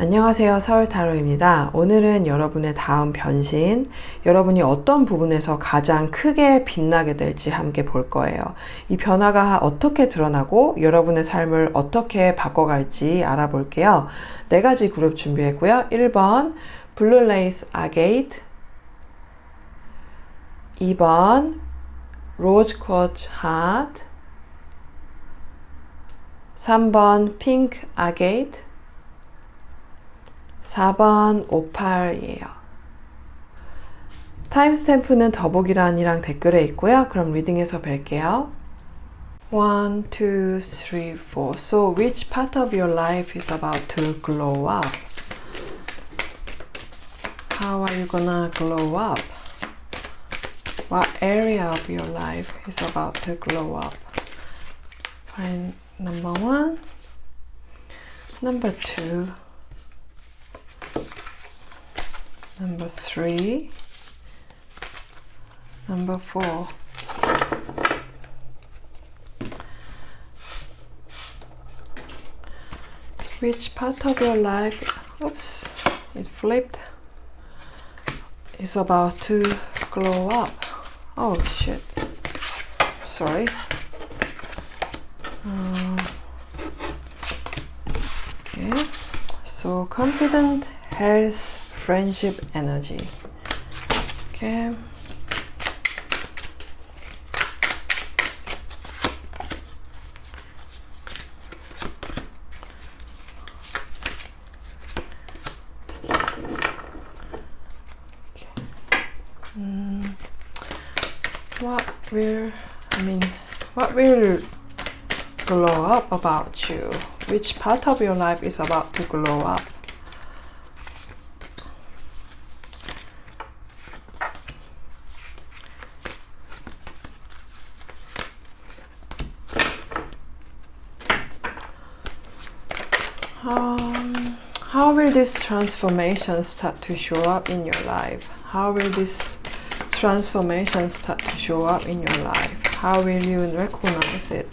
안녕하세요. 서울타로입니다. 오늘은 여러분의 다음 변신, 여러분이 어떤 부분에서 가장 크게 빛나게 될지 함께 볼 거예요. 이 변화가 어떻게 드러나고 여러분의 삶을 어떻게 바꿔갈지 알아볼게요. 4가지 그룹 준비했고요. 1번 블루 레이스 아게이트, 2번 로즈 쿼츠 하트, 3번 핑크 아게이트, 4번 오팔이에요. 타임스탬프는 더보기란이랑 댓글에 있고요. 그럼 리딩에서 뵐게요. 1, 2, 3, 4. So which part of your life is about to glow up? How are you gonna glow up? What area of your life is about to glow up? Find number 1, number 2, number 3, number 4. Which part of your life, oops, it flipped, is about to glow up? Oh shit, sorry. Okay, so confident, health, friendship, energy. Okay. What will glow up about you? Which part of your life is about to glow up? How will this transformation start to show up in your life? How will this transformation start to show up in your life? How will you recognize it?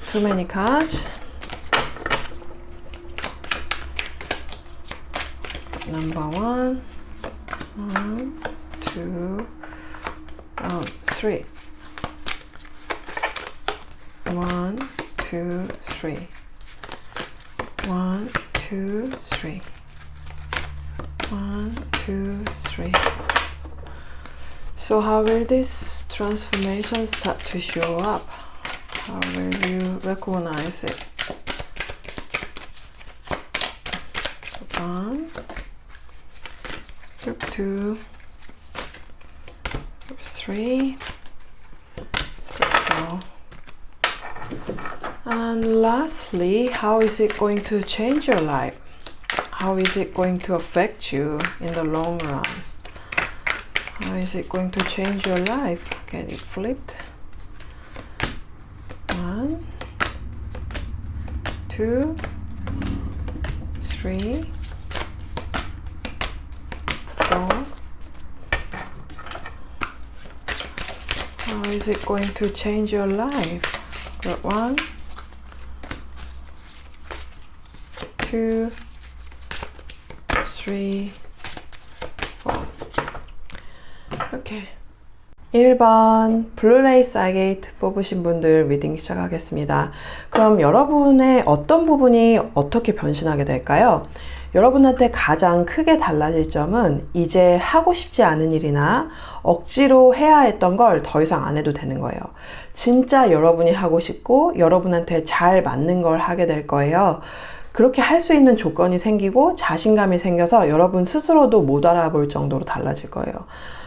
Too many cards. Number 1, 2, 3. 1, 2, 3. 1, 2, 3. 1, 2, 3. So how will this transformation start to show up? How will you recognize it? 1, 2, 3. Go. And lastly, how is it going to change your life? How is it going to affect you in the long run? How is it going to change your life? Get it flipped. 1, 2, 3, 4. How is it going to change your life? Got 1, 2, 3, 4. 오케이. 1번 블루레이스 아게이트 뽑으신 분들 리딩 시작하겠습니다. 그럼 여러분의 어떤 부분이 어떻게 변신하게 될까요? 여러분한테 가장 크게 달라질 점은 이제 하고 싶지 않은 일이나 억지로 해야 했던 걸 더 이상 안 해도 되는 거예요. 진짜 여러분이 하고 싶고 여러분한테 잘 맞는 걸 하게 될 거예요. 그렇게 할 수 있는 조건이 생기고 자신감이 생겨서 여러분 스스로도 못 알아볼 정도로 달라질 거예요.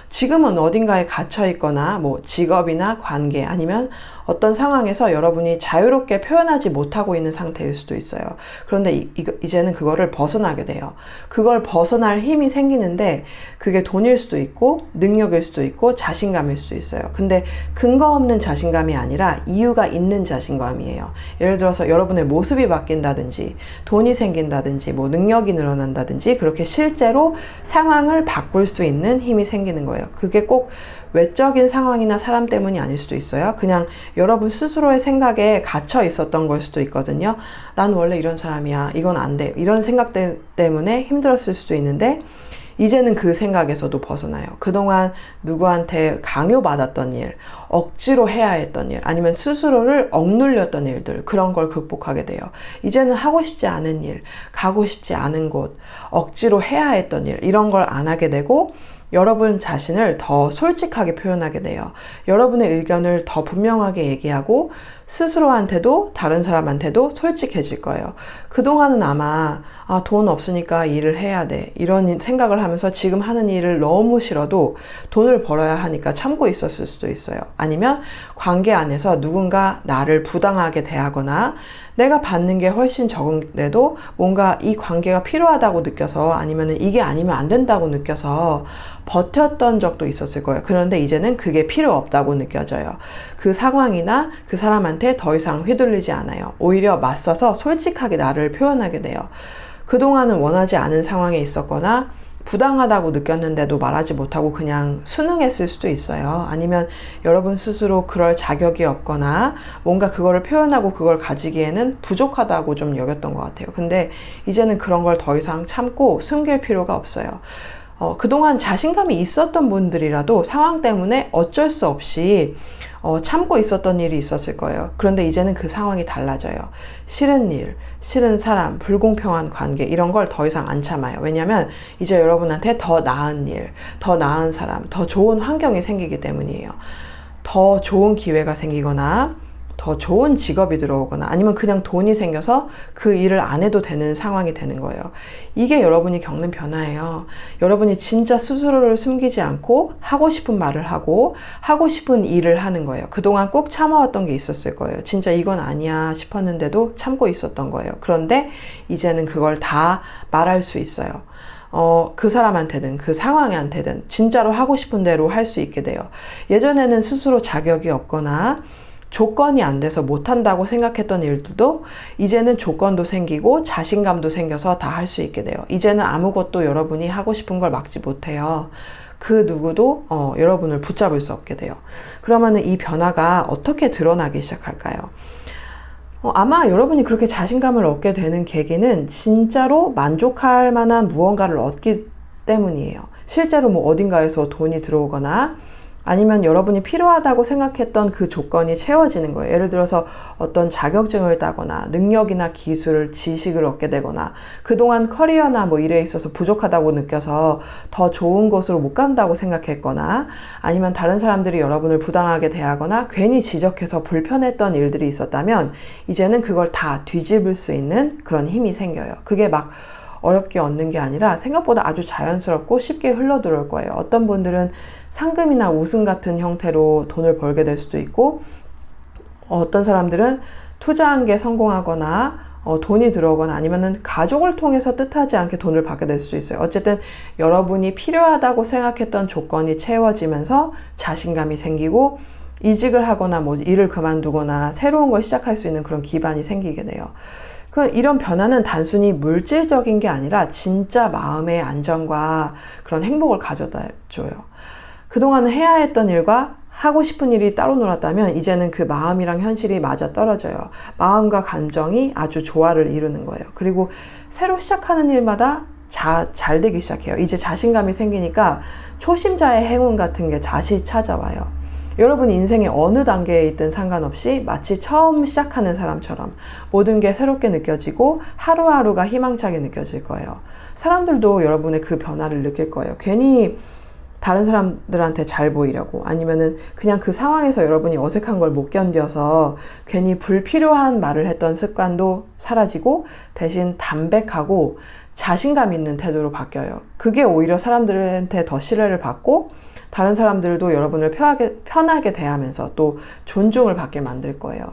지금은 어딘가에 갇혀 있거나 뭐 직업이나 관계 아니면 어떤 상황에서 여러분이 자유롭게 표현하지 못하고 있는 상태일 수도 있어요. 그런데 이제는 그거를 벗어나게 돼요. 그걸 벗어날 힘이 생기는데 그게 돈일 수도 있고 능력일 수도 있고 자신감일 수도 있어요. 근데 근거 없는 자신감이 아니라 이유가 있는 자신감이에요. 예를 들어서 여러분의 모습이 바뀐다든지 돈이 생긴다든지 뭐 능력이 늘어난다든지 그렇게 실제로 상황을 바꿀 수 있는 힘이 생기는 거예요. 그게 꼭 외적인 상황이나 사람 때문이 아닐 수도 있어요. 그냥 여러분 스스로의 생각에 갇혀 있었던 걸 수도 있거든요. 난 원래 이런 사람이야. 이건 안 돼. 이런 생각 때문에 힘들었을 수도 있는데 이제는 그 생각에서도 벗어나요. 그동안 누구한테 강요받았던 일, 억지로 해야 했던 일, 아니면 스스로를 억눌렸던 일들, 그런 걸 극복하게 돼요. 이제는 하고 싶지 않은 일, 가고 싶지 않은 곳, 억지로 해야 했던 일, 이런 걸 안 하게 되고 여러분 자신을 더 솔직하게 표현하게 돼요. 여러분의 의견을 더 분명하게 얘기하고 스스로한테도 다른 사람한테도 솔직해질 거예요. 그동안은 아마 돈 없으니까 일을 해야 돼. 이런 생각을 하면서 지금 하는 일을 너무 싫어도 돈을 벌어야 하니까 참고 있었을 수도 있어요. 아니면 관계 안에서 누군가 나를 부당하게 대하거나 내가 받는 게 훨씬 적은데도 뭔가 이 관계가 필요하다고 느껴서 아니면 이게 아니면 안 된다고 느껴서 버텼던 적도 있었을 거예요. 그런데 이제는 그게 필요 없다고 느껴져요. 그 상황이나 그 사람한테 더 이상 휘둘리지 않아요. 오히려 맞서서 솔직하게 나를 표현하게 돼요. 그동안은 원하지 않은 상황에 있었거나 부당하다고 느꼈는데도 말하지 못하고 그냥 순응했을 수도 있어요. 아니면 여러분 스스로 그럴 자격이 없거나 뭔가 그거를 표현하고 그걸 가지기에는 부족하다고 좀 여겼던 것 같아요. 근데 이제는 그런 걸 더 이상 참고 숨길 필요가 없어요. 그동안 자신감이 있었던 분들이라도 상황 때문에 어쩔 수 없이 참고 있었던 일이 있었을 거예요. 그런데 이제는 그 상황이 달라져요. 싫은 일, 싫은 사람, 불공평한 관계 이런 걸 더 이상 안 참아요. 왜냐하면 이제 여러분한테 더 나은 일, 더 나은 사람, 더 좋은 환경이 생기기 때문이에요. 더 좋은 기회가 생기거나 더 좋은 직업이 들어오거나 아니면 그냥 돈이 생겨서 그 일을 안 해도 되는 상황이 되는 거예요. 이게 여러분이 겪는 변화예요. 여러분이 진짜 스스로를 숨기지 않고 하고 싶은 말을 하고 하고 싶은 일을 하는 거예요. 그동안 꾹 참아왔던 게 있었을 거예요. 진짜 이건 아니야 싶었는데도 참고 있었던 거예요. 그런데 이제는 그걸 다 말할 수 있어요. 그 사람한테든 그 상황한테든 진짜로 하고 싶은 대로 할 수 있게 돼요. 예전에는 스스로 자격이 없거나 조건이 안 돼서 못한다고 생각했던 일들도 이제는 조건도 생기고 자신감도 생겨서 다 할 수 있게 돼요. 이제는 아무것도 여러분이 하고 싶은 걸 막지 못해요. 그 누구도 여러분을 붙잡을 수 없게 돼요. 그러면 이 변화가 어떻게 드러나기 시작할까요? 아마 여러분이 그렇게 자신감을 얻게 되는 계기는 진짜로 만족할 만한 무언가를 얻기 때문이에요. 실제로 뭐 어딘가에서 돈이 들어오거나 아니면 여러분이 필요하다고 생각했던 그 조건이 채워지는 거예요. 예를 들어서 어떤 자격증을 따거나 능력이나 기술, 지식을 얻게 되거나 그동안 커리어나 뭐 일에 있어서 부족하다고 느껴서 더 좋은 곳으로 못 간다고 생각했거나 아니면 다른 사람들이 여러분을 부당하게 대하거나 괜히 지적해서 불편했던 일들이 있었다면 이제는 그걸 다 뒤집을 수 있는 그런 힘이 생겨요. 그게 막 어렵게 얻는 게 아니라 생각보다 아주 자연스럽고 쉽게 흘러들어올 거예요. 어떤 분들은 상금이나 우승 같은 형태로 돈을 벌게 될 수도 있고 어떤 사람들은 투자한 게 성공하거나 돈이 들어오거나 아니면은 가족을 통해서 뜻하지 않게 돈을 받게 될 수 있어요. 어쨌든 여러분이 필요하다고 생각했던 조건이 채워지면서 자신감이 생기고 이직을 하거나 뭐 일을 그만두거나 새로운 걸 시작할 수 있는 그런 기반이 생기게 돼요. 이런 변화는 단순히 물질적인 게 아니라 진짜 마음의 안정과 그런 행복을 가져다 줘요. 그동안은 해야 했던 일과 하고 싶은 일이 따로 놀았다면 이제는 그 마음이랑 현실이 맞아 떨어져요. 마음과 감정이 아주 조화를 이루는 거예요. 그리고 새로 시작하는 일마다 잘 되기 시작해요. 이제 자신감이 생기니까 초심자의 행운 같은 게 다시 찾아와요. 여러분 인생의 어느 단계에 있든 상관없이 마치 처음 시작하는 사람처럼 모든 게 새롭게 느껴지고 하루하루가 희망차게 느껴질 거예요. 사람들도 여러분의 그 변화를 느낄 거예요. 괜히 다른 사람들한테 잘 보이려고 아니면은 그냥 그 상황에서 여러분이 어색한 걸 못 견뎌서 괜히 불필요한 말을 했던 습관도 사라지고 대신 담백하고 자신감 있는 태도로 바뀌어요. 그게 오히려 사람들한테 더 신뢰를 받고 다른 사람들도 여러분을 편하게 대하면서 또 존중을 받게 만들 거예요.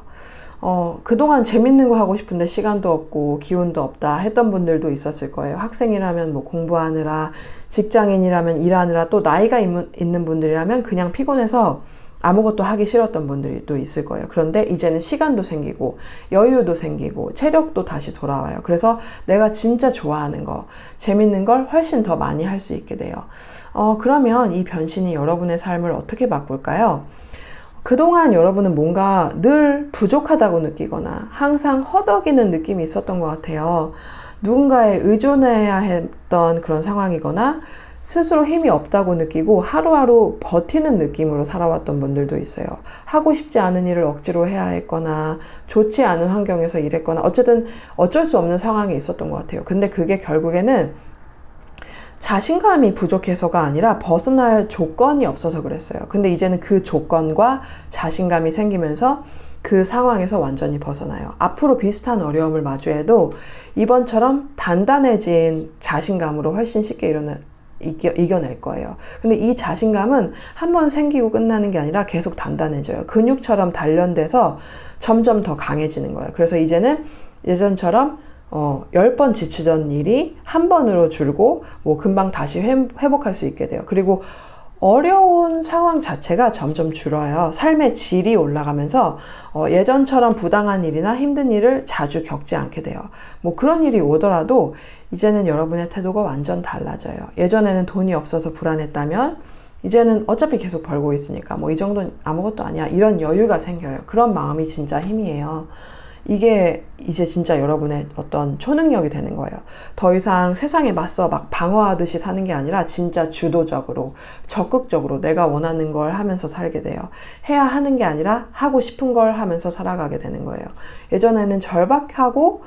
그동안 재밌는 거 하고 싶은데 시간도 없고 기운도 없다 했던 분들도 있었을 거예요. 학생이라면 뭐 공부하느라, 직장인이라면 일하느라, 또 나이가 있는 분들이라면 그냥 피곤해서 아무것도 하기 싫었던 분들이 또 있을 거예요. 그런데 이제는 시간도 생기고 여유도 생기고 체력도 다시 돌아와요. 그래서 내가 진짜 좋아하는 거, 재밌는 걸 훨씬 더 많이 할 수 있게 돼요. 그러면 이 변신이 여러분의 삶을 어떻게 바꿀까요? 그동안 여러분은 뭔가 늘 부족하다고 느끼거나 항상 허덕이는 느낌이 있었던 것 같아요. 누군가에 의존해야 했던 그런 상황이거나 스스로 힘이 없다고 느끼고 하루하루 버티는 느낌으로 살아왔던 분들도 있어요. 하고 싶지 않은 일을 억지로 해야 했거나 좋지 않은 환경에서 일했거나 어쨌든 어쩔 수 없는 상황이 있었던 것 같아요. 근데 그게 결국에는 자신감이 부족해서가 아니라 벗어날 조건이 없어서 그랬어요. 근데 이제는 그 조건과 자신감이 생기면서 그 상황에서 완전히 벗어나요. 앞으로 비슷한 어려움을 마주해도 이번처럼 단단해진 자신감으로 훨씬 쉽게 이겨낼 거예요. 근데 이 자신감은 한번 생기고 끝나는 게 아니라 계속 단단해져요. 근육처럼 단련돼서 점점 더 강해지는 거예요. 그래서 이제는 예전처럼 10번 지치던 일이 한 번으로 줄고 뭐 금방 다시 회복할 수 있게 돼요. 그리고 어려운 상황 자체가 점점 줄어요. 삶의 질이 올라가면서 예전처럼 부당한 일이나 힘든 일을 자주 겪지 않게 돼요. 뭐 그런 일이 오더라도 이제는 여러분의 태도가 완전 달라져요. 예전에는 돈이 없어서 불안했다면 이제는 어차피 계속 벌고 있으니까 뭐 이 정도는 아무것도 아니야. 이런 여유가 생겨요. 그런 마음이 진짜 힘이에요. 이게 이제 진짜 여러분의 어떤 초능력이 되는 거예요. 더 이상 세상에 맞서 막 방어하듯이 사는 게 아니라 진짜 주도적으로, 적극적으로 내가 원하는 걸 하면서 살게 돼요. 해야 하는 게 아니라 하고 싶은 걸 하면서 살아가게 되는 거예요. 예전에는 절박하고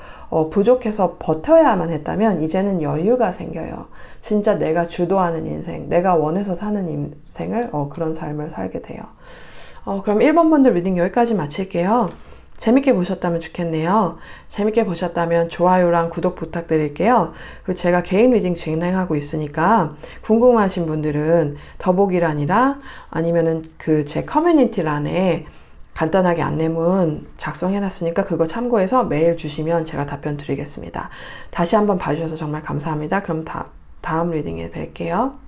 부족해서 버텨야만 했다면 이제는 여유가 생겨요. 진짜 내가 주도하는 인생, 내가 원해서 사는 인생을 그런 삶을 살게 돼요. 그럼 1번 분들 리딩 여기까지 마칠게요. 재밌게 보셨다면 좋겠네요. 재밌게 보셨다면 좋아요랑 구독 부탁드릴게요. 그리고 제가 개인 리딩 진행하고 있으니까 궁금하신 분들은 더보기란이랑 아니면은 그 제 커뮤니티란에 간단하게 안내문 작성해놨으니까 그거 참고해서 메일 주시면 제가 답변 드리겠습니다. 다시 한번 봐주셔서 정말 감사합니다. 그럼 다음 리딩에 뵐게요.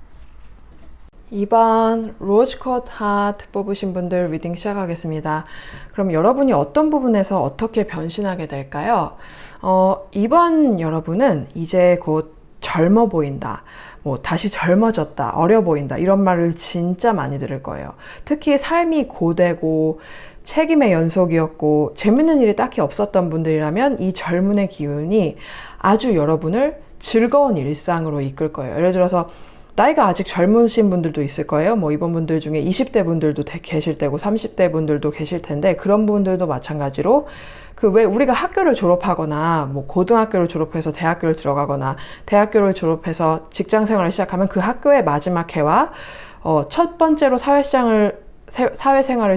2번 로즈쿼트 하트 뽑으신 분들 리딩 시작하겠습니다. 그럼 여러분이 어떤 부분에서 어떻게 변신하게 될까요? 2번 여러분은 이제 곧 젊어 보인다, 뭐 다시 젊어졌다, 어려 보인다 이런 말을 진짜 많이 들을 거예요. 특히 삶이 고되고 책임의 연속이었고 재밌는 일이 딱히 없었던 분들이라면 이 젊음의 기운이 아주 여러분을 즐거운 일상으로 이끌 거예요. 예를 들어서 나이가 아직 젊으신 분들도 있을 거예요. 뭐 이번 분들 중에 20대 분들도 계실 테고 30대 분들도 계실 텐데 그런 분들도 마찬가지로 그 왜 우리가 학교를 졸업하거나 뭐 고등학교를 졸업해서 대학교를 들어가거나 대학교를 졸업해서 직장 생활을 시작하면 그 학교의 마지막 해와 첫 번째로 사회생활을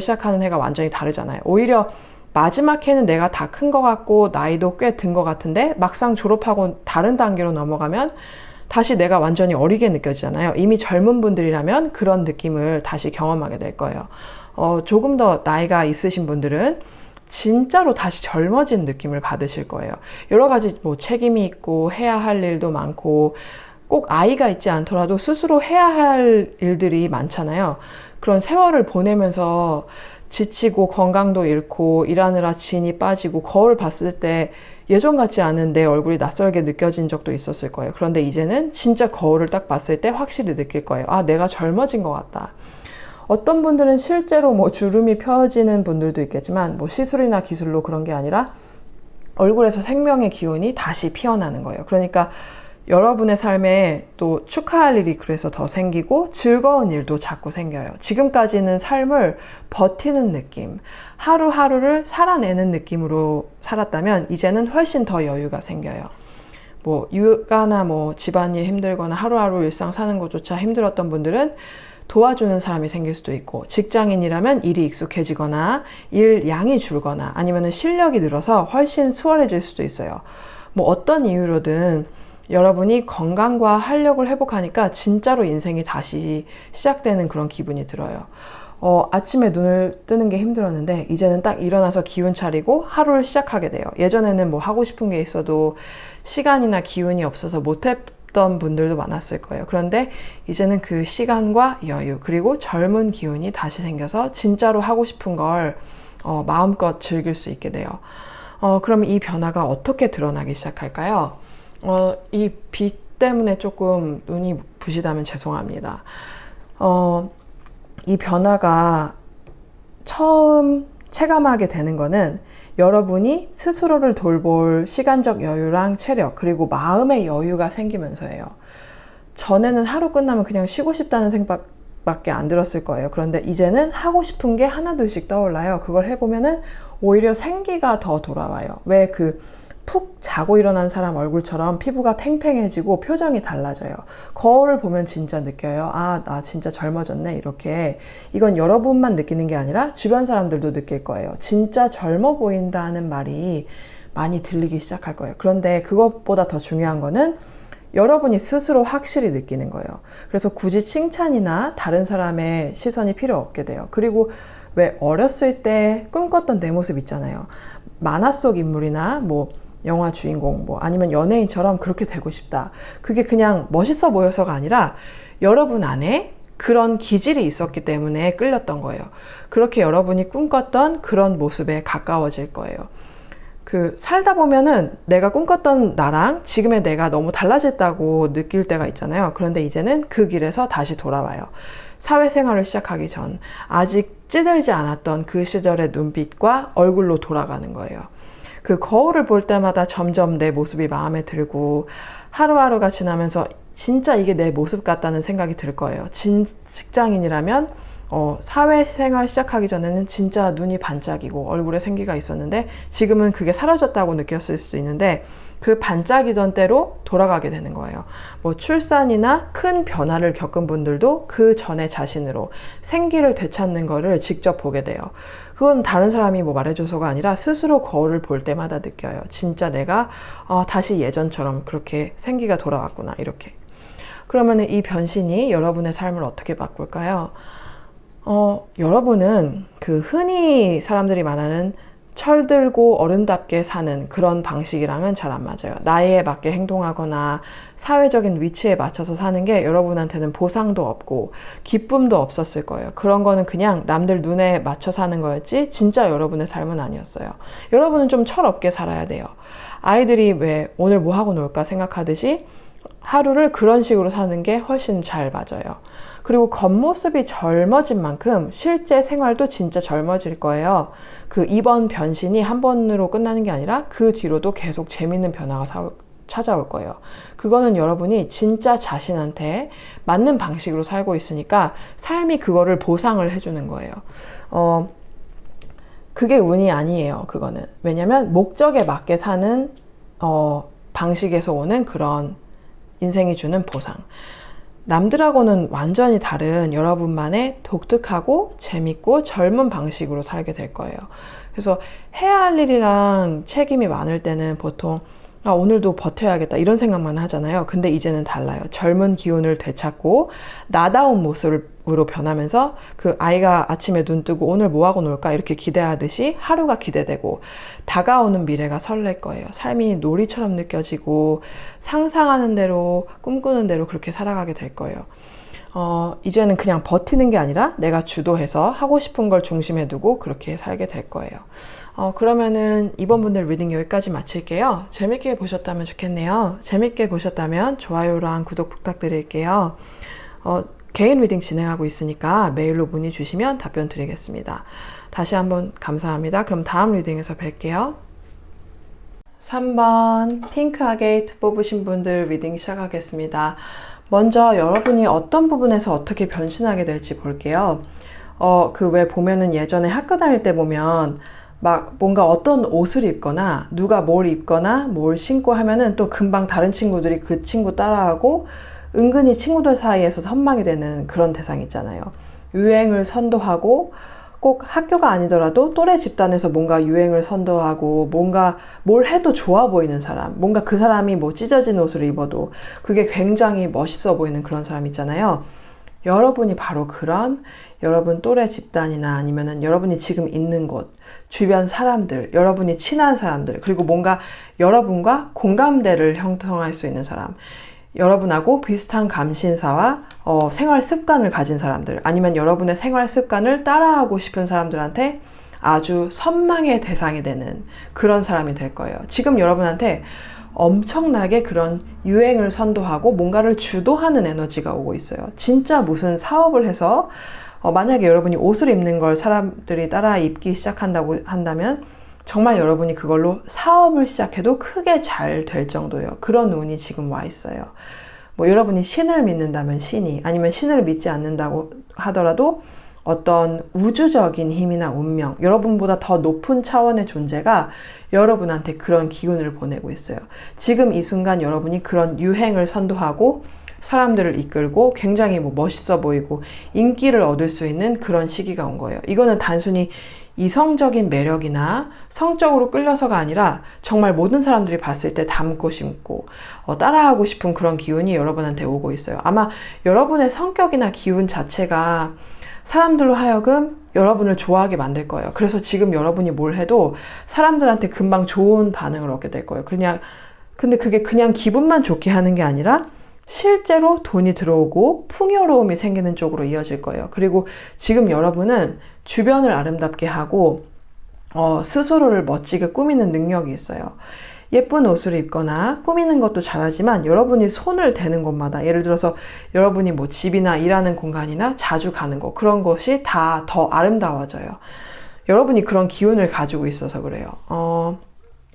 시작하는 해가 완전히 다르잖아요. 오히려 마지막 해는 내가 다 큰 것 같고 나이도 꽤 든 것 같은데 막상 졸업하고 다른 단계로 넘어가면 다시 내가 완전히 어리게 느껴지잖아요. 이미 젊은 분들이라면 그런 느낌을 다시 경험하게 될 거예요. 조금 더 나이가 있으신 분들은 진짜로 다시 젊어진 느낌을 받으실 거예요. 여러 가지 뭐 책임이 있고 해야 할 일도 많고 꼭 아이가 있지 않더라도 스스로 해야 할 일들이 많잖아요. 그런 세월을 보내면서 지치고 건강도 잃고 일하느라 진이 빠지고 거울 봤을 때 예전 같지 않은 내 얼굴이 낯설게 느껴진 적도 있었을 거예요. 그런데 이제는 진짜 거울을 딱 봤을 때 확실히 느낄 거예요. 아, 내가 젊어진 것 같다. 어떤 분들은 실제로 뭐 주름이 펴지는 분들도 있겠지만 뭐 시술이나 기술로 그런 게 아니라 얼굴에서 생명의 기운이 다시 피어나는 거예요. 그러니까 여러분의 삶에 또 축하할 일이 그래서 더 생기고 즐거운 일도 자꾸 생겨요. 지금까지는 삶을 버티는 느낌, 하루하루를 살아내는 느낌으로 살았다면 이제는 훨씬 더 여유가 생겨요. 뭐 육아나 뭐 집안일 힘들거나 하루하루 일상 사는 것조차 힘들었던 분들은 도와주는 사람이 생길 수도 있고 직장인이라면 일이 익숙해지거나 일 양이 줄거나 아니면 실력이 늘어서 훨씬 수월해질 수도 있어요. 뭐 어떤 이유로든 여러분이 건강과 활력을 회복하니까 진짜로 인생이 다시 시작되는 그런 기분이 들어요. 아침에 눈을 뜨는 게 힘들었는데 이제는 딱 일어나서 기운 차리고 하루를 시작하게 돼요. 예전에는 뭐 하고 싶은 게 있어도 시간이나 기운이 없어서 못했던 없던 분들도 많았을 거예요. 그런데 이제는 그 시간과 여유 그리고 젊은 기운이 다시 생겨서 진짜로 하고 싶은 걸 마음껏 즐길 수 있게 돼요. 그럼 이 변화가 어떻게 드러나기 시작할까요? 이 빛 때문에 조금 눈이 부시다면 죄송합니다. 이 변화가 처음 체감하게 되는 거는 여러분이 스스로를 돌볼 시간적 여유랑 체력 그리고 마음의 여유가 생기면서예요. 전에는 하루 끝나면 그냥 쉬고 싶다는 생각밖에 안 들었을 거예요. 그런데 이제는 하고 싶은 게 하나둘씩 떠올라요. 그걸 해보면은 오히려 생기가 더 돌아와요. 왜 푹 자고 일어난 사람 얼굴처럼 피부가 팽팽해지고 표정이 달라져요. 거울을 보면 진짜 느껴요. 아, 나 진짜 젊어졌네. 이렇게. 이건 여러분만 느끼는 게 아니라 주변 사람들도 느낄 거예요. 진짜 젊어 보인다는 말이 많이 들리기 시작할 거예요. 그런데 그것보다 더 중요한 거는 여러분이 스스로 확실히 느끼는 거예요. 그래서 굳이 칭찬이나 다른 사람의 시선이 필요 없게 돼요. 그리고 왜 어렸을 때 꿈꿨던 내 모습 있잖아요. 만화 속 인물이나 영화 주인공 아니면 연예인처럼 그렇게 되고 싶다. 그게 그냥 멋있어 보여서가 아니라 여러분 안에 그런 기질이 있었기 때문에 끌렸던 거예요. 그렇게 여러분이 꿈꿨던 그런 모습에 가까워질 거예요. 살다 보면은 내가 꿈꿨던 나랑 지금의 내가 너무 달라졌다고 느낄 때가 있잖아요. 그런데 이제는 그 길에서 다시 돌아와요. 사회생활을 시작하기 전 아직 찌들지 않았던 그 시절의 눈빛과 얼굴로 돌아가는 거예요. 그 거울을 볼 때마다 점점 내 모습이 마음에 들고 하루하루가 지나면서 진짜 이게 내 모습 같다는 생각이 들 거예요. 직장인이라면 사회생활 시작하기 전에는 진짜 눈이 반짝이고 얼굴에 생기가 있었는데 지금은 그게 사라졌다고 느꼈을 수도 있는데 그 반짝이던 때로 돌아가게 되는 거예요. 출산이나 큰 변화를 겪은 분들도 그 전의 자신으로 생기를 되찾는 거를 직접 보게 돼요. 그건 다른 사람이 말해줘서가 아니라 스스로 거울을 볼 때마다 느껴요. 진짜 내가 다시 예전처럼 그렇게 생기가 돌아왔구나 이렇게. 그러면 이 변신이 여러분의 삶을 어떻게 바꿀까요? 여러분은 흔히 사람들이 말하는 철들고 어른답게 사는 그런 방식이랑은 잘 안 맞아요. 나이에 맞게 행동하거나 사회적인 위치에 맞춰서 사는 게 여러분한테는 보상도 없고 기쁨도 없었을 거예요. 그런 거는 그냥 남들 눈에 맞춰 사는 거였지 진짜 여러분의 삶은 아니었어요. 여러분은 좀 철없게 살아야 돼요. 아이들이 왜 오늘 뭐 하고 놀까 생각하듯이 하루를 그런 식으로 사는 게 훨씬 잘 맞아요. 그리고 겉모습이 젊어진 만큼 실제 생활도 진짜 젊어질 거예요. 이번 변신이 한 번으로 끝나는 게 아니라 그 뒤로도 계속 재밌는 변화가 찾아올 거예요. 그거는 여러분이 진짜 자신한테 맞는 방식으로 살고 있으니까 삶이 그거를 보상을 해주는 거예요. 그게 운이 아니에요. 그거는. 왜냐면 목적에 맞게 사는 방식에서 오는 그런 인생이 주는 보상. 남들하고는 완전히 다른 여러분만의 독특하고 재밌고 젊은 방식으로 살게 될 거예요. 그래서 해야 할 일이랑 책임이 많을 때는 보통 오늘도 버텨야겠다 이런 생각만 하잖아요. 근데 이제는 달라요. 젊은 기운을 되찾고 나다운 모습으로 변하면서 아이가 아침에 눈 뜨고 오늘 뭐 하고 놀까 이렇게 기대하듯이 하루가 기대되고 다가오는 미래가 설렐 거예요. 삶이 놀이처럼 느껴지고 상상하는 대로 꿈꾸는 대로 그렇게 살아가게 될 거예요. 이제는 그냥 버티는 게 아니라 내가 주도해서 하고 싶은 걸 중심에 두고 그렇게 살게 될 거예요. 그러면은 이번 분들 리딩 여기까지 마칠게요. 재밌게 보셨다면 좋겠네요. 재밌게 보셨다면 좋아요랑 구독 부탁드릴게요. 개인 리딩 진행하고 있으니까 메일로 문의 주시면 답변 드리겠습니다. 다시 한번 감사합니다. 그럼 다음 리딩에서 뵐게요. 3번 핑크 아게이트 뽑으신 분들 리딩 시작하겠습니다. 먼저 여러분이 어떤 부분에서 어떻게 변신하게 될지 볼게요. 왜 보면은 예전에 학교 다닐 때 보면 뭔가 어떤 옷을 입거나 누가 뭘 입거나 뭘 신고 하면은 또 금방 다른 친구들이 그 친구 따라하고 은근히 친구들 사이에서 선망이 되는 그런 대상 있잖아요. 유행을 선도하고 꼭 학교가 아니더라도 또래 집단에서 뭔가 유행을 선도하고 뭔가 뭘 해도 좋아 보이는 사람, 뭔가 그 사람이 찢어진 옷을 입어도 그게 굉장히 멋있어 보이는 그런 사람 있잖아요. 여러분이 바로 그런 여러분 또래 집단이나 아니면은 여러분이 지금 있는 곳, 주변 사람들, 여러분이 친한 사람들, 그리고 뭔가 여러분과 공감대를 형성할 수 있는 사람, 여러분하고 비슷한 감신사와 생활 습관을 가진 사람들, 아니면 여러분의 생활 습관을 따라하고 싶은 사람들한테 아주 선망의 대상이 되는 그런 사람이 될 거예요. 지금 여러분한테 엄청나게 그런 유행을 선도하고 뭔가를 주도하는 에너지가 오고 있어요. 진짜 무슨 사업을 해서 만약에 여러분이 옷을 입는 걸 사람들이 따라 입기 시작한다고 한다면 정말 여러분이 그걸로 사업을 시작해도 크게 잘 될 정도예요. 그런 운이 지금 와 있어요. 뭐 여러분이 신을 믿는다면 신이, 아니면 신을 믿지 않는다고 하더라도 어떤 우주적인 힘이나 운명, 여러분보다 더 높은 차원의 존재가 여러분한테 그런 기운을 보내고 있어요. 지금 이 순간 여러분이 그런 유행을 선도하고 사람들을 이끌고 굉장히 멋있어 보이고 인기를 얻을 수 있는 그런 시기가 온 거예요. 이거는 단순히 이성적인 매력이나 성적으로 끌려서가 아니라 정말 모든 사람들이 봤을 때 닮고 싶고 따라하고 싶은 그런 기운이 여러분한테 오고 있어요. 아마 여러분의 성격이나 기운 자체가 사람들로 하여금 여러분을 좋아하게 만들 거예요. 그래서 지금 여러분이 뭘 해도 사람들한테 금방 좋은 반응을 얻게 될 거예요. 근데 그게 그냥 기분만 좋게 하는 게 아니라 실제로 돈이 들어오고 풍요로움이 생기는 쪽으로 이어질 거예요. 그리고 지금 여러분은 주변을 아름답게 하고 스스로를 멋지게 꾸미는 능력이 있어요. 예쁜 옷을 입거나 꾸미는 것도 잘하지만 여러분이 손을 대는 곳마다, 예를 들어서 여러분이 뭐 집이나 일하는 공간이나 자주 가는 곳, 그런 곳이 다 더 아름다워져요. 여러분이 그런 기운을 가지고 있어서 그래요.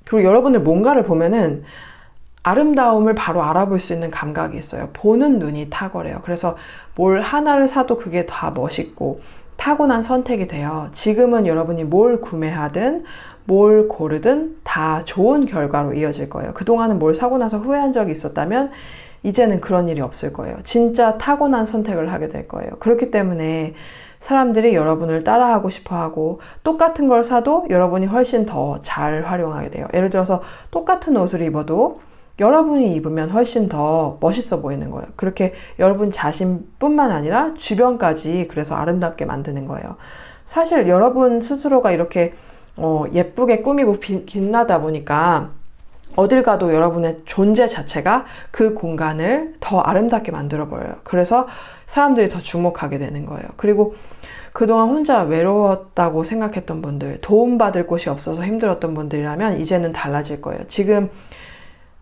그리고 여러분들 뭔가를 보면은 아름다움을 바로 알아볼 수 있는 감각이 있어요. 보는 눈이 탁월해요. 그래서 뭘 하나를 사도 그게 다 멋있고 타고난 선택이 돼요. 지금은 여러분이 뭘 구매하든 뭘 고르든 다 좋은 결과로 이어질 거예요. 그동안은 뭘 사고 나서 후회한 적이 있었다면 이제는 그런 일이 없을 거예요. 진짜 타고난 선택을 하게 될 거예요. 그렇기 때문에 사람들이 여러분을 따라하고 싶어 하고 똑같은 걸 사도 여러분이 훨씬 더 잘 활용하게 돼요. 예를 들어서 똑같은 옷을 입어도 여러분이 입으면 훨씬 더 멋있어 보이는 거예요. 그렇게 여러분 자신뿐만 아니라 주변까지 그래서 아름답게 만드는 거예요. 사실 여러분 스스로가 이렇게 예쁘게 꾸미고 빛나다 보니까 어딜 가도 여러분의 존재 자체가 그 공간을 더 아름답게 만들어 버려요. 그래서 사람들이 더 주목하게 되는 거예요. 그리고 그동안 혼자 외로웠다고 생각했던 분들, 도움받을 곳이 없어서 힘들었던 분들이라면 이제는 달라질 거예요. 지금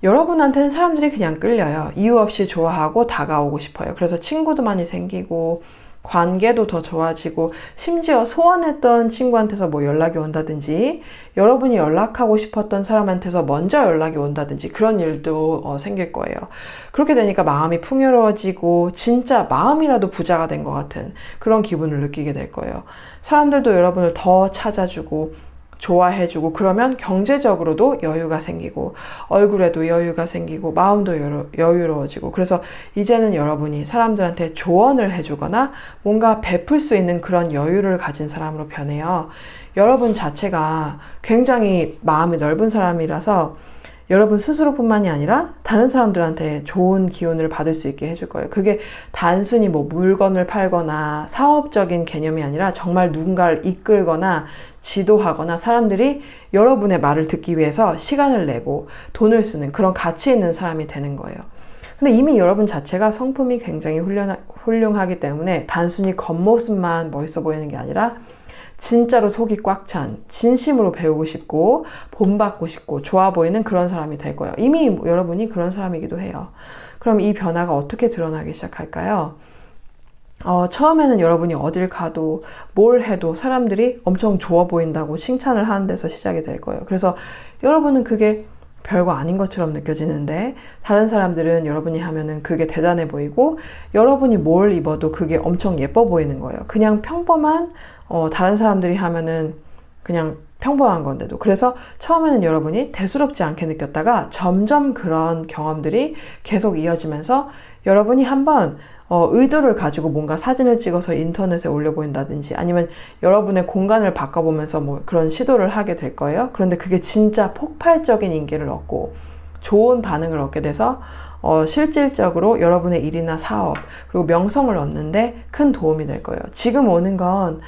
여러분한테는 사람들이 그냥 끌려요. 이유 없이 좋아하고 다가오고 싶어요. 그래서 친구도 많이 생기고 관계도 더 좋아지고, 심지어 소원했던 친구한테서 뭐 연락이 온다든지 여러분이 연락하고 싶었던 사람한테서 먼저 연락이 온다든지 그런 일도 생길 거예요. 그렇게 되니까 마음이 풍요로워지고 진짜 마음이라도 부자가 된 것 같은 그런 기분을 느끼게 될 거예요. 사람들도 여러분을 더 찾아주고 좋아해주고, 그러면 경제적으로도 여유가 생기고 얼굴에도 여유가 생기고 마음도 여유로워지고, 그래서 이제는 여러분이 사람들한테 조언을 해주거나 뭔가 베풀 수 있는 그런 여유를 가진 사람으로 변해요. 여러분 자체가 굉장히 마음이 넓은 사람이라서 여러분 스스로뿐만이 아니라 다른 사람들한테 좋은 기운을 받을 수 있게 해줄 거예요. 그게 단순히 뭐 물건을 팔거나 사업적인 개념이 아니라 정말 누군가를 이끌거나 지도하거나 사람들이 여러분의 말을 듣기 위해서 시간을 내고 돈을 쓰는 그런 가치 있는 사람이 되는 거예요. 근데 이미 여러분 자체가 성품이 굉장히 훌륭하기 때문에 단순히 겉모습만 멋있어 보이는 게 아니라 진짜로 속이 꽉 찬, 진심으로 배우고 싶고 본받고 싶고 좋아 보이는 그런 사람이 될 거예요. 이미 여러분이 그런 사람이기도 해요. 그럼 이 변화가 어떻게 드러나기 시작할까요? 처음에는 여러분이 어딜 가도 뭘 해도 사람들이 엄청 좋아 보인다고 칭찬을 하는 데서 시작이 될 거예요. 그래서 여러분은 그게 별거 아닌 것처럼 느껴지는데 다른 사람들은 여러분이 하면은 그게 대단해 보이고, 여러분이 뭘 입어도 그게 엄청 예뻐 보이는 거예요. 그냥 평범한 다른 사람들이 하면은 그냥 평범한 건데도. 그래서 처음에는 여러분이 대수롭지 않게 느꼈다가 점점 그런 경험들이 계속 이어지면서 여러분이 한번 의도를 가지고 뭔가 사진을 찍어서 인터넷에 올려보인다든지 아니면 여러분의 공간을 바꿔보면서 뭐 그런 시도를 하게 될 거예요. 그런데 그게 진짜 폭발적인 인기를 얻고 좋은 반응을 얻게 돼서 실질적으로 여러분의 일이나 사업 그리고 명성을 얻는데 큰 도움이 될 거예요. 지금 오는 건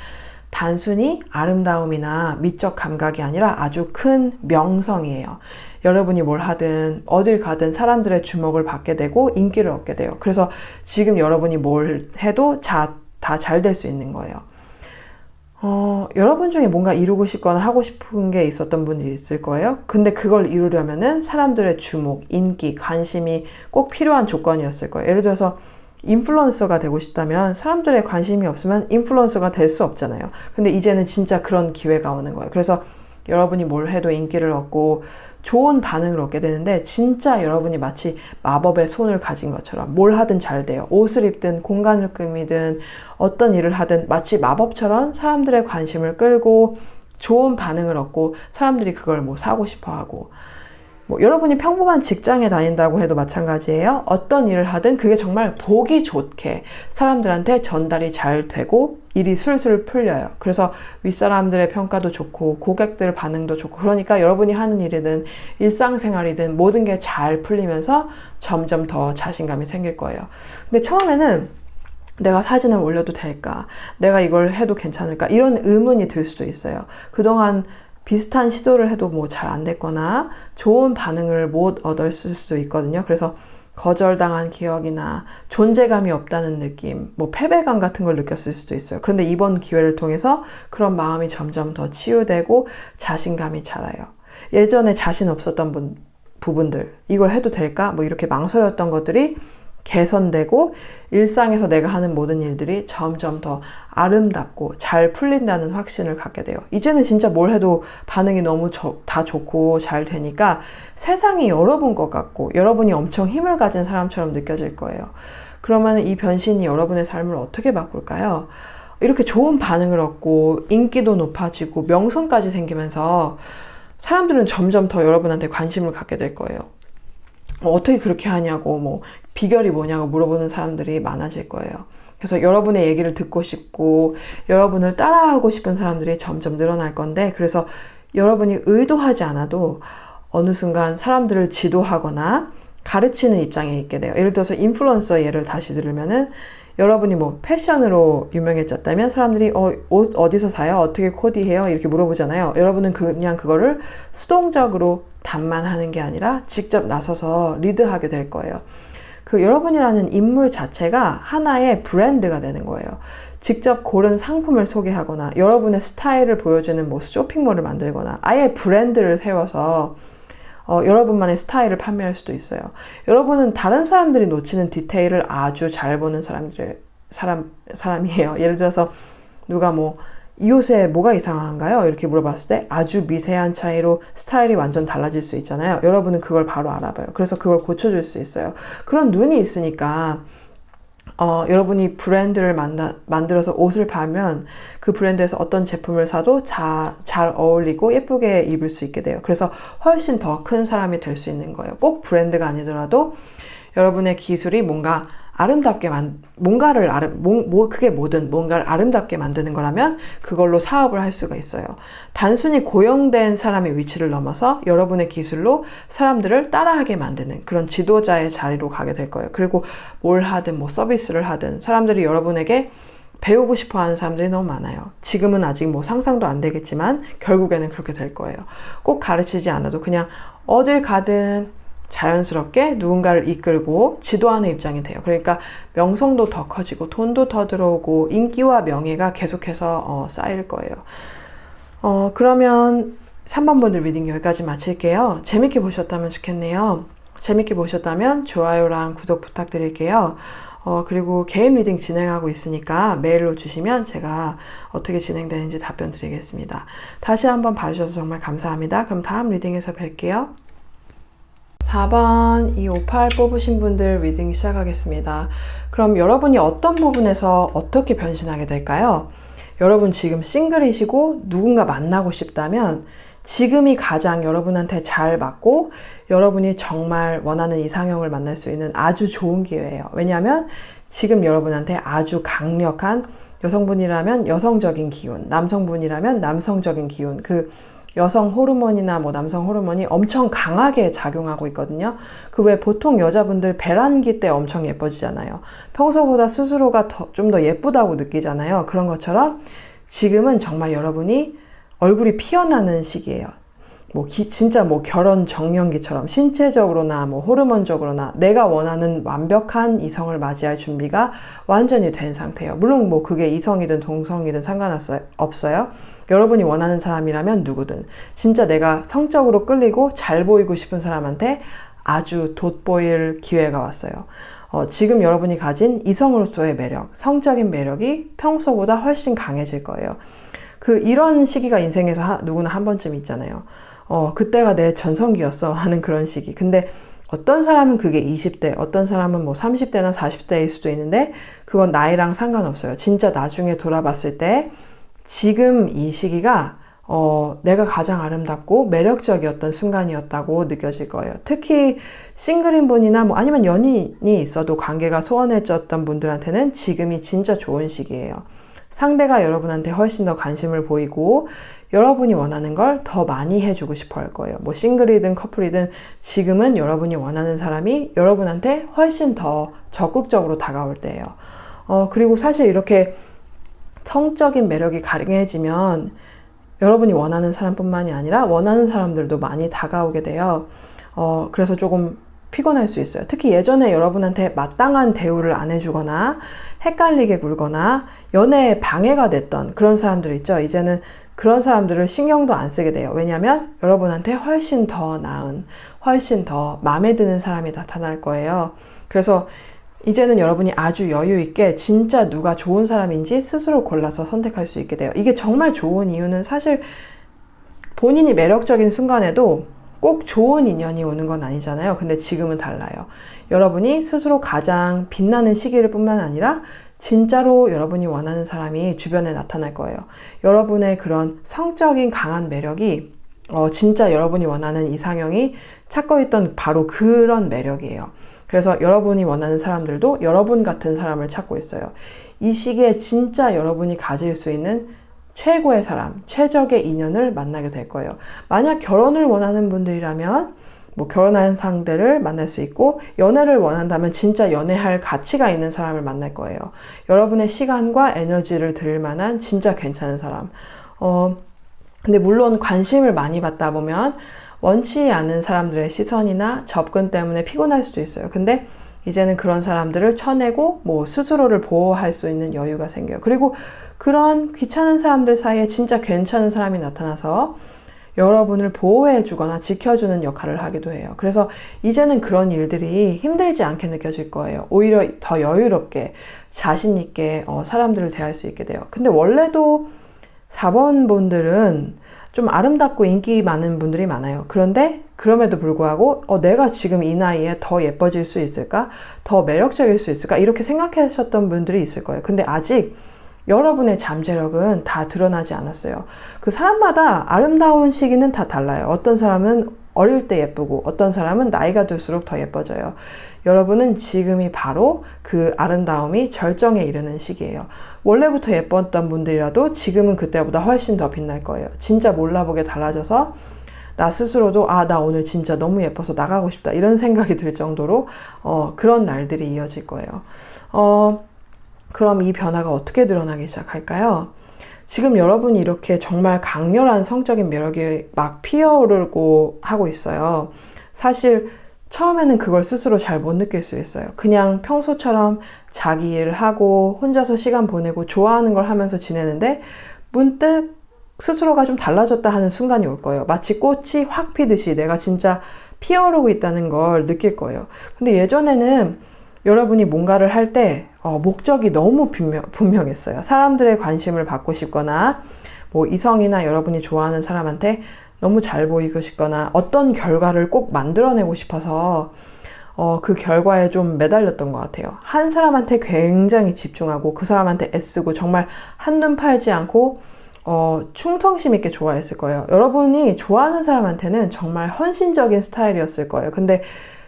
단순히 아름다움이나 미적 감각이 아니라 아주 큰 명성이에요. 여러분이 뭘 하든 어딜 가든 사람들의 주목을 받게 되고 인기를 얻게 돼요. 그래서 지금 여러분이 뭘 해도 다 잘 될 수 있는 거예요. 여러분 중에 뭔가 이루고 싶거나 하고 싶은 게 있었던 분들이 있을 거예요. 근데 그걸 이루려면은 사람들의 주목, 인기, 관심이 꼭 필요한 조건이었을 거예요. 예를 들어서 인플루언서가 되고 싶다면 사람들의 관심이 없으면 인플루언서가 될 수 없잖아요. 근데 이제는 진짜 그런 기회가 오는 거예요. 그래서 여러분이 뭘 해도 인기를 얻고 좋은 반응을 얻게 되는데 진짜 여러분이 마치 마법의 손을 가진 것처럼 뭘 하든 잘 돼요. 옷을 입든 공간을 꾸미든 어떤 일을 하든 마치 마법처럼 사람들의 관심을 끌고 좋은 반응을 얻고 사람들이 그걸 뭐 사고 싶어 하고 여러분이 평범한 직장에 다닌다고 해도 마찬가지예요. 어떤 일을 하든 그게 정말 보기 좋게 사람들한테 전달이 잘 되고 일이 술술 풀려요. 그래서 윗사람들의 평가도 좋고 고객들 반응도 좋고 그러니까 여러분이 하는 일이든 일상생활이든 모든 게 잘 풀리면서 점점 더 자신감이 생길 거예요. 근데 처음에는 내가 사진을 올려도 될까? 내가 이걸 해도 괜찮을까? 이런 의문이 들 수도 있어요. 그동안 비슷한 시도를 해도 뭐 잘 안 됐거나 좋은 반응을 못 얻었을 수도 있거든요. 그래서 거절당한 기억이나 존재감이 없다는 느낌, 뭐 패배감 같은 걸 느꼈을 수도 있어요. 그런데 이번 기회를 통해서 그런 마음이 점점 더 치유되고 자신감이 자라요. 예전에 자신 없었던 부분들, 이걸 해도 될까? 뭐 이렇게 망설였던 것들이 개선되고 일상에서 내가 하는 모든 일들이 점점 더 아름답고 잘 풀린다는 확신을 갖게 돼요. 이제는 진짜 뭘 해도 반응이 너무 다 좋고 잘 되니까 세상이 여러분 것 같고 여러분이 엄청 힘을 가진 사람처럼 느껴질 거예요. 그러면 이 변신이 여러분의 삶을 어떻게 바꿀까요? 이렇게 좋은 반응을 얻고 인기도 높아지고 명성까지 생기면서 사람들은 점점 더 여러분한테 관심을 갖게 될 거예요. 어떻게 그렇게 하냐고 뭐 비결이 뭐냐고 물어보는 사람들이 많아질 거예요. 그래서 여러분의 얘기를 듣고 싶고 여러분을 따라하고 싶은 사람들이 점점 늘어날 건데 그래서 여러분이 의도하지 않아도 어느 순간 사람들을 지도하거나 가르치는 입장에 있게 돼요. 예를 들어서 인플루언서 예를 다시 들으면은 여러분이 뭐 패션으로 유명해졌다면 사람들이 옷 어디서 사요? 어떻게 코디해요? 이렇게 물어보잖아요. 여러분은 그냥 그거를 수동적으로 답만 하는 게 아니라 직접 나서서 리드하게 될 거예요. 여러분이라는 인물 자체가 하나의 브랜드가 되는 거예요. 직접 고른 상품을 소개하거나 여러분의 스타일을 보여주는 뭐 쇼핑몰을 만들거나 아예 브랜드를 세워서 여러분만의 스타일을 판매할 수도 있어요. 여러분은 다른 사람들이 놓치는 디테일을 아주 잘 보는 사람이에요. 예를 들어서 누가 뭐 이 옷에 뭐가 이상한가요? 이렇게 물어봤을 때 아주 미세한 차이로 스타일이 완전 달라질 수 있잖아요. 여러분은 그걸 바로 알아봐요. 그래서 그걸 고쳐줄 수 있어요. 그런 눈이 있으니까 여러분이 브랜드를 만들어서 옷을 팔면 그 브랜드에서 어떤 제품을 사도 잘 어울리고 예쁘게 입을 수 있게 돼요. 그래서 훨씬 더 큰 사람이 될 수 있는 거예요. 꼭 브랜드가 아니더라도 여러분의 기술이 뭔가 아름답게 그게 뭐든 뭔가를 아름답게 만드는 거라면 그걸로 사업을 할 수가 있어요. 단순히 고용된 사람의 위치를 넘어서 여러분의 기술로 사람들을 따라하게 만드는 그런 지도자의 자리로 가게 될 거예요. 그리고 뭘 하든 뭐 서비스를 하든 사람들이 여러분에게 배우고 싶어 하는 사람들이 너무 많아요. 지금은 아직 뭐 상상도 안 되겠지만 결국에는 그렇게 될 거예요. 꼭 가르치지 않아도 그냥 어딜 가든 자연스럽게 누군가를 이끌고 지도하는 입장이 돼요. 그러니까 명성도 더 커지고 돈도 더 들어오고 인기와 명예가 계속해서 쌓일 거예요. 그러면 3번 분들 리딩 여기까지 마칠게요. 재밌게 보셨다면 좋겠네요. 재밌게 보셨다면 좋아요랑 구독 부탁드릴게요. 그리고 개인 리딩 진행하고 있으니까 메일로 주시면 제가 어떻게 진행되는지 답변 드리겠습니다. 다시 한번 봐주셔서 정말 감사합니다. 그럼 다음 리딩에서 뵐게요. 4번 258 뽑으신 분들 리딩 시작하겠습니다. 그럼 여러분이 어떤 부분에서 어떻게 변신하게 될까요? 여러분 지금 싱글이시고 누군가 만나고 싶다면 지금이 가장 여러분한테 잘 맞고 여러분이 정말 원하는 이상형을 만날 수 있는 아주 좋은 기회예요. 왜냐하면 지금 여러분한테 아주 강력한 여성분이라면 여성적인 기운, 남성분이라면 남성적인 기운, 그 여성 호르몬이나 뭐 남성 호르몬이 엄청 강하게 작용하고 있거든요. 그 왜 보통 여자분들 배란기 때 엄청 예뻐지잖아요. 평소보다 스스로가 좀 더 예쁘다고 느끼잖아요. 그런 것처럼 지금은 정말 여러분이 얼굴이 피어나는 시기예요. 진짜 결혼 정년기처럼 신체적으로나 호르몬적으로나 내가 원하는 완벽한 이성을 맞이할 준비가 완전히 된 상태예요. 물론 그게 이성이든 동성이든 상관없어요. 여러분이 원하는 사람이라면 누구든 진짜 내가 성적으로 끌리고 잘 보이고 싶은 사람한테 아주 돋보일 기회가 왔어요. 지금 여러분이 가진 이성으로서의 매력, 성적인 매력이 평소보다 훨씬 강해질 거예요. 이런 시기가 인생에서 누구나 한 번쯤 있잖아요. 그때가 내 전성기였어 하는 그런 시기. 근데 어떤 사람은 그게 20대, 어떤 사람은 30대나 40대일 수도 있는데 그건 나이랑 상관없어요. 진짜 나중에 돌아봤을 때 지금 이 시기가 내가 가장 아름답고 매력적이었던 순간이었다고 느껴질 거예요. 특히 싱글인 분이나 아니면 연인이 있어도 관계가 소원해졌던 분들한테는 지금이 진짜 좋은 시기예요. 상대가 여러분한테 훨씬 더 관심을 보이고 여러분이 원하는 걸 더 많이 해주고 싶어 할 거예요. 싱글이든 커플이든 지금은 여러분이 원하는 사람이 여러분한테 훨씬 더 적극적으로 다가올 때예요. 그리고 사실 이렇게 성적인 매력이 강해지면 여러분이 원하는 사람뿐만이 아니라 원하는 사람들도 많이 다가오게 돼요. 그래서 조금 피곤할 수 있어요. 특히 예전에 여러분한테 마땅한 대우를 안 해주거나 헷갈리게 굴거나 연애에 방해가 됐던 그런 사람들 있죠. 이제는 그런 사람들을 신경도 안 쓰게 돼요. 왜냐하면 여러분한테 훨씬 더 나은, 훨씬 더 마음에 드는 사람이 나타날 거예요. 그래서 이제는 여러분이 아주 여유 있게 진짜 누가 좋은 사람인지 스스로 골라서 선택할 수 있게 돼요. 이게 정말 좋은 이유는 사실 본인이 매력적인 순간에도 꼭 좋은 인연이 오는 건 아니잖아요. 근데 지금은 달라요. 여러분이 스스로 가장 빛나는 시기를 뿐만 아니라 진짜로 여러분이 원하는 사람이 주변에 나타날 거예요. 여러분의 그런 성적인 강한 매력이 진짜 여러분이 원하는 이상형이 찾고 있던 바로 그런 매력이에요. 그래서 여러분이 원하는 사람들도 여러분 같은 사람을 찾고 있어요. 이 시기에 진짜 여러분이 가질 수 있는 최고의 사람, 최적의 인연을 만나게 될 거예요. 만약 결혼을 원하는 분들이라면 결혼한 상대를 만날 수 있고, 연애를 원한다면 진짜 연애할 가치가 있는 사람을 만날 거예요. 여러분의 시간과 에너지를 들일 만한 진짜 괜찮은 사람. 근데 물론 관심을 많이 받다 보면 원치 않은 사람들의 시선이나 접근 때문에 피곤할 수도 있어요. 근데 이제는 그런 사람들을 쳐내고 스스로를 보호할 수 있는 여유가 생겨요. 그리고 그런 귀찮은 사람들 사이에 진짜 괜찮은 사람이 나타나서 여러분을 보호해 주거나 지켜주는 역할을 하기도 해요. 그래서 이제는 그런 일들이 힘들지 않게 느껴질 거예요. 오히려 더 여유롭게 자신 있게 사람들을 대할 수 있게 돼요. 근데 원래도 4번 분들은 좀 아름답고 인기 많은 분들이 많아요. 그런데 그럼에도 불구하고 내가 지금 이 나이에 더 예뻐질 수 있을까? 더 매력적일 수 있을까? 이렇게 생각하셨던 분들이 있을 거예요. 근데 아직 여러분의 잠재력은 다 드러나지 않았어요. 그 사람마다 아름다운 시기는 다 달라요. 어떤 사람은 어릴 때 예쁘고 어떤 사람은 나이가 들수록 더 예뻐져요. 여러분은 지금이 바로 그 아름다움이 절정에 이르는 시기예요. 원래부터 예뻤던 분들이라도 지금은 그때보다 훨씬 더 빛날 거예요. 진짜 몰라보게 달라져서 나 스스로도 나 오늘 진짜 너무 예뻐서 나가고 싶다 이런 생각이 들 정도로 그런 날들이 이어질 거예요. 그럼 이 변화가 어떻게 드러나기 시작할까요? 지금 여러분이 이렇게 정말 강렬한 성적인 매력이 막 피어오르고 하고 있어요. 사실 처음에는 그걸 스스로 잘 못 느낄 수 있어요. 그냥 평소처럼 자기 일을 하고 혼자서 시간 보내고 좋아하는 걸 하면서 지내는데 문득 스스로가 좀 달라졌다 하는 순간이 올 거예요. 마치 꽃이 확 피듯이 내가 진짜 피어오르고 있다는 걸 느낄 거예요. 근데 예전에는 여러분이 뭔가를 할 때 목적이 너무 분명했어요. 사람들의 관심을 받고 싶거나 이성이나 여러분이 좋아하는 사람한테 너무 잘 보이고 싶거나 어떤 결과를 꼭 만들어내고 싶어서 그 결과에 좀 매달렸던 것 같아요. 한 사람한테 굉장히 집중하고 그 사람한테 애쓰고 정말 한눈 팔지 않고 충성심 있게 좋아했을 거예요. 여러분이 좋아하는 사람한테는 정말 헌신적인 스타일이었을 거예요. 근데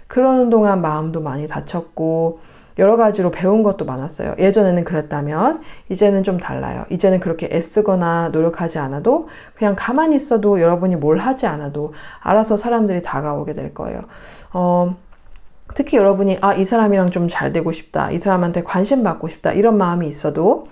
그러는 동안 마음도 많이 다쳤고 여러 가지로 배운 것도 많았어요. 예전에는 그랬다면 이제는 좀 달라요. 이제는 그렇게 애쓰거나 노력하지 않아도 그냥 가만히 있어도 여러분이 뭘 하지 않아도 알아서 사람들이 다가오게 될 거예요. 특히 여러분이 이 사람이랑 좀 잘 되고 싶다. 이 사람한테 관심 받고 싶다. 이런 마음이 있어도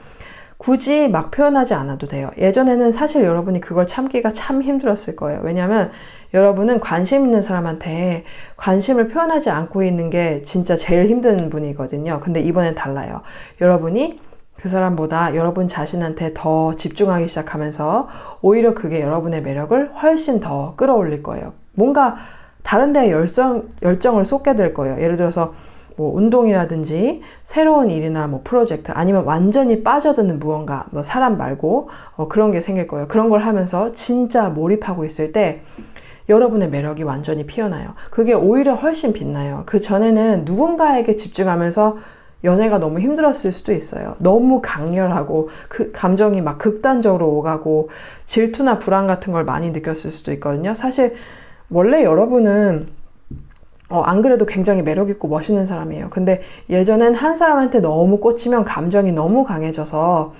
굳이 막 표현하지 않아도 돼요. 예전에는 사실 여러분이 그걸 참기가 참 힘들었을 거예요. 왜냐하면 여러분은 관심 있는 사람한테 관심을 표현하지 않고 있는 게 진짜 제일 힘든 분이거든요. 근데 이번엔 달라요. 여러분이 그 사람보다 여러분 자신한테 더 집중하기 시작하면서 오히려 그게 여러분의 매력을 훨씬 더 끌어올릴 거예요. 뭔가 다른 데에 열정을 쏟게 될 거예요. 예를 들어서 뭐 운동이라든지 새로운 일이나 뭐 프로젝트 아니면 완전히 빠져드는 무언가 뭐 사람 말고 그런 게 생길 거예요. 그런 걸 하면서 진짜 몰입하고 있을 때 여러분의 매력이 완전히 피어나요. 그게 오히려 훨씬 빛나요. 그 전에는 누군가에게 집중하면서 연애가 너무 힘들었을 수도 있어요. 너무 강렬하고 그 감정이 막 극단적으로 오가고 질투나 불안 같은 걸 많이 느꼈을 수도 있거든요. 사실 원래 여러분은 안 그래도 굉장히 매력있고 멋있는 사람이에요. 근데 예전엔 한 사람한테 너무 꽂히면 감정이 너무 강해져서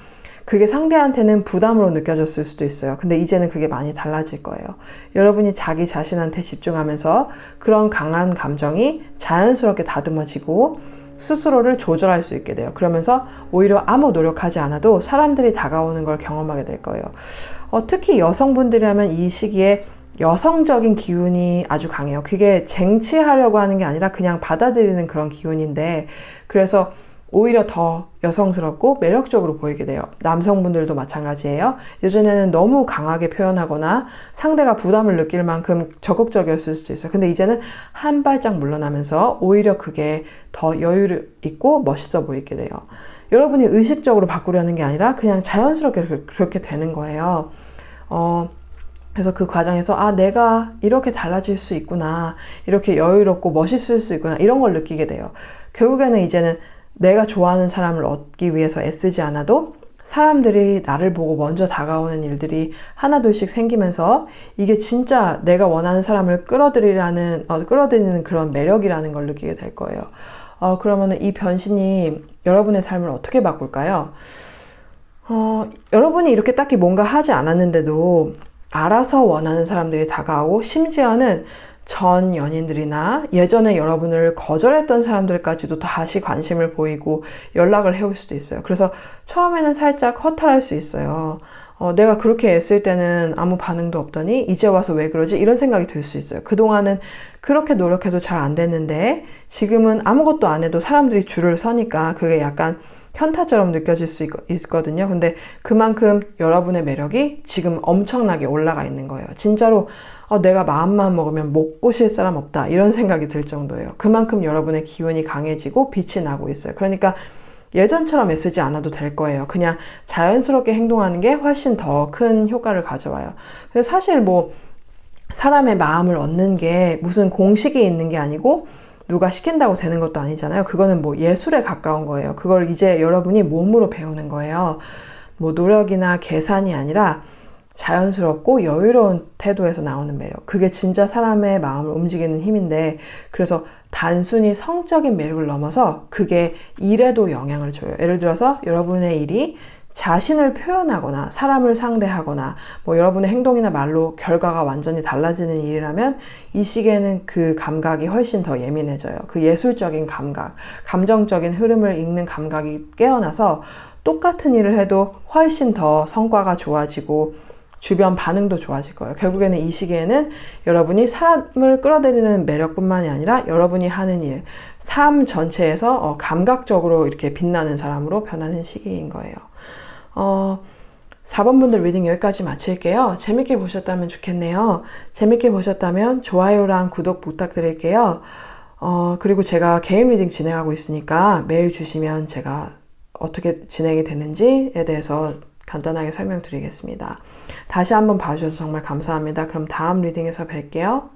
그게 상대한테는 부담으로 느껴졌을 수도 있어요. 근데 이제는 그게 많이 달라질 거예요. 여러분이 자기 자신한테 집중하면서 그런 강한 감정이 자연스럽게 다듬어지고 스스로를 조절할 수 있게 돼요. 그러면서 오히려 아무 노력하지 않아도 사람들이 다가오는 걸 경험하게 될 거예요. 특히 여성분들이라면 이 시기에 여성적인 기운이 아주 강해요. 그게 쟁취하려고 하는 게 아니라 그냥 받아들이는 그런 기운인데 그래서 오히려 더 여성스럽고 매력적으로 보이게 돼요. 남성분들도 마찬가지예요. 예전에는 너무 강하게 표현하거나 상대가 부담을 느낄 만큼 적극적이었을 수도 있어요. 근데 이제는 한 발짝 물러나면서 오히려 그게 더 여유 있고 멋있어 보이게 돼요. 여러분이 의식적으로 바꾸려는 게 아니라 그냥 자연스럽게 그렇게 되는 거예요. 그래서 그 과정에서 내가 이렇게 달라질 수 있구나, 이렇게 여유롭고 멋있을 수 있구나, 이런 걸 느끼게 돼요. 결국에는 이제는 내가 좋아하는 사람을 얻기 위해서 애쓰지 않아도 사람들이 나를 보고 먼저 다가오는 일들이 하나둘씩 생기면서 이게 진짜 내가 원하는 사람을 끌어들이는 그런 매력이라는 걸 느끼게 될 거예요. 그러면은 이 변신이 여러분의 삶을 어떻게 바꿀까요? 여러분이 이렇게 딱히 뭔가 하지 않았는데도 알아서 원하는 사람들이 다가오고 심지어는 전 연인들이나 예전에 여러분을 거절했던 사람들까지도 다시 관심을 보이고 연락을 해올 수도 있어요. 그래서 처음에는 살짝 허탈할 수 있어요. 내가 그렇게 애쓸 때는 아무 반응도 없더니 이제 와서 왜 그러지? 이런 생각이 들 수 있어요. 그동안은 그렇게 노력해도 잘 안 됐는데 지금은 아무것도 안 해도 사람들이 줄을 서니까 그게 약간 현타처럼 느껴질 수 있거든요. 근데 그만큼 여러분의 매력이 지금 엄청나게 올라가 있는 거예요. 진짜로 내가 마음만 먹으면 못 꼬실 사람 없다 이런 생각이 들 정도예요. 그만큼 여러분의 기운이 강해지고 빛이 나고 있어요. 그러니까 예전처럼 애쓰지 않아도 될 거예요. 그냥 자연스럽게 행동하는 게 훨씬 더 큰 효과를 가져와요. 근데 사실 뭐 사람의 마음을 얻는 게 무슨 공식이 있는 게 아니고 누가 시킨다고 되는 것도 아니잖아요. 그거는 뭐 예술에 가까운 거예요. 그걸 이제 여러분이 몸으로 배우는 거예요. 뭐 노력이나 계산이 아니라 자연스럽고 여유로운 태도에서 나오는 매력. 그게 진짜 사람의 마음을 움직이는 힘인데 그래서 단순히 성적인 매력을 넘어서 그게 일에도 영향을 줘요. 예를 들어서 여러분의 일이 자신을 표현하거나 사람을 상대하거나 뭐 여러분의 행동이나 말로 결과가 완전히 달라지는 일이라면 이 시기에는 그 감각이 훨씬 더 예민해져요. 그 예술적인 감각, 감정적인 흐름을 읽는 감각이 깨어나서 똑같은 일을 해도 훨씬 더 성과가 좋아지고 주변 반응도 좋아질 거예요. 결국에는 이 시기에는 여러분이 사람을 끌어들이는 매력뿐만이 아니라 여러분이 하는 일, 삶 전체에서 감각적으로 이렇게 빛나는 사람으로 변하는 시기인 거예요. 4번 분들 리딩 여기까지 마칠게요. 재밌게 보셨다면 좋겠네요. 재밌게 보셨다면 좋아요랑 구독 부탁드릴게요. 그리고 제가 개인 리딩 진행하고 있으니까 메일 주시면 제가 어떻게 진행이 되는지에 대해서 간단하게 설명드리겠습니다. 다시 한번 봐주셔서 정말 감사합니다. 그럼 다음 리딩에서 뵐게요.